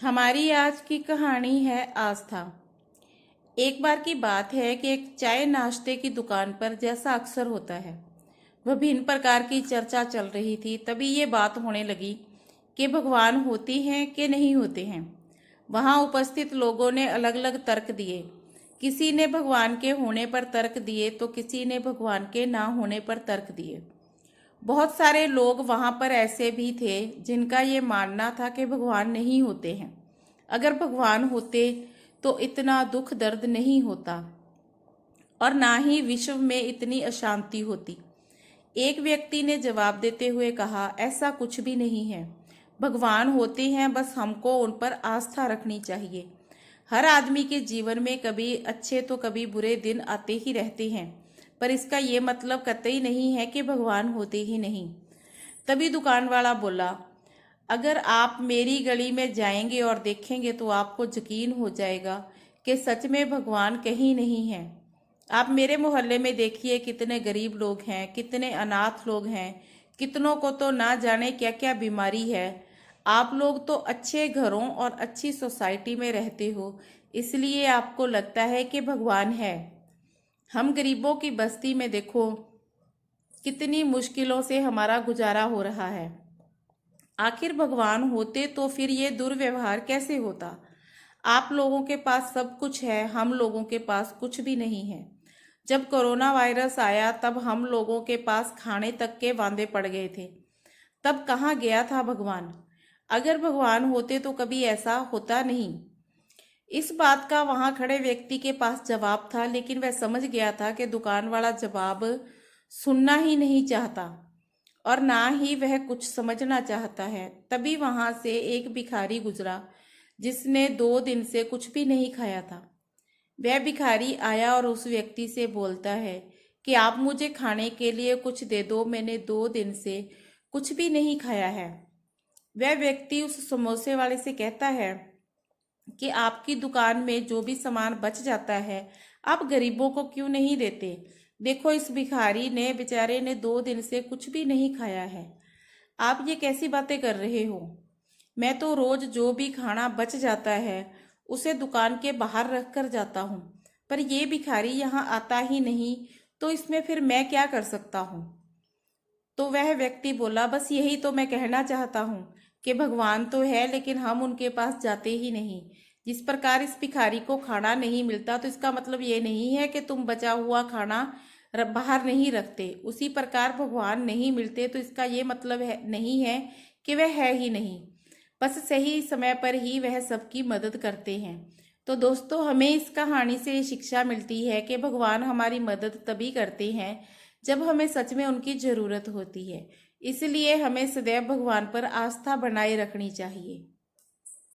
हमारी आज की कहानी है आस्था। एक बार की बात है कि एक चाय नाश्ते की दुकान पर, जैसा अक्सर होता है, विभिन्न प्रकार की चर्चा चल रही थी। तभी ये बात होने लगी कि भगवान होते हैं कि नहीं होते हैं। वहां उपस्थित लोगों ने अलग अलग तर्क दिए। किसी ने भगवान के होने पर तर्क दिए तो किसी ने भगवान के ना होने पर तर्क दिए। बहुत सारे लोग वहां पर ऐसे भी थे जिनका ये मानना था कि भगवान नहीं होते हैं। अगर भगवान होते तो इतना दुख दर्द नहीं होता और ना ही विश्व में इतनी अशांति होती। एक व्यक्ति ने जवाब देते हुए कहा, ऐसा कुछ भी नहीं है। भगवान होते हैं, बस हमको उन पर आस्था रखनी चाहिए। हर आदमी के जीवन में कभी अच्छे तो कभी बुरे दिन आते ही रहते हैं, पर इसका ये मतलब कतई नहीं है कि भगवान होते ही नहीं। तभी दुकान वाला बोला, अगर आप मेरी गली में जाएंगे और देखेंगे तो आपको यकीन हो जाएगा कि सच में भगवान कहीं नहीं है। आप मेरे मोहल्ले में देखिए, कितने गरीब लोग हैं, कितने अनाथ लोग हैं, कितनों को तो ना जाने क्या क्या बीमारी है। आप लोग तो अच्छे घरों और अच्छी सोसाइटी में रहते हो, इसलिए आपको लगता है कि भगवान है। हम गरीबों की बस्ती में देखो, कितनी मुश्किलों से हमारा गुजारा हो रहा है। आखिर भगवान होते तो फिर ये दुर्व्यवहार कैसे होता। आप लोगों के पास सब कुछ है, हम लोगों के पास कुछ भी नहीं है। जब कोरोना वायरस आया तब हम लोगों के पास खाने तक के वांदे पड़ गए थे। तब कहाँ गया था भगवान। अगर भगवान होते तो कभी ऐसा होता नहीं। इस बात का वहां खड़े व्यक्ति के पास जवाब था, लेकिन वह समझ गया था कि दुकान वाला जवाब सुनना ही नहीं चाहता और ना ही वह कुछ समझना चाहता है। तभी वहां से एक भिखारी गुजरा जिसने 2 दिन से कुछ भी नहीं खाया था। वह भिखारी आया और उस व्यक्ति से बोलता है कि आप मुझे खाने के लिए कुछ दे दो, मैंने 2 दिन से कुछ भी नहीं खाया है। वह व्यक्ति उस समोसे वाले से कहता है कि आपकी दुकान में जो भी सामान बच जाता है आप गरीबों को क्यों नहीं देते। देखो, इस भिखारी ने बेचारे ने 2 दिन से कुछ भी नहीं खाया है। आप ये कैसी बातें कर रहे हो। मैं तो रोज जो भी खाना बच जाता है उसे दुकान के बाहर रख कर जाता हूँ, पर ये भिखारी यहाँ आता ही नहीं, तो इसमें फिर मैं क्या कर सकता हूँ। तो वह व्यक्ति बोला, बस यही तो मैं कहना चाहता हूँ कि भगवान तो है लेकिन हम उनके पास जाते ही नहीं। जिस प्रकार इस भिखारी को खाना नहीं मिलता तो इसका मतलब ये नहीं है कि तुम बचा हुआ खाना बाहर नहीं रखते। उसी प्रकार भगवान नहीं मिलते तो इसका ये मतलब नहीं है कि वह है ही नहीं, बस सही समय पर ही वह सबकी मदद करते हैं। तो दोस्तों, हमें इस कहानी से शिक्षा मिलती है कि भगवान हमारी मदद तभी करते हैं जब हमें सच में उनकी जरूरत होती है। इसलिए हमें सदैव भगवान पर आस्था बनाए रखनी चाहिए।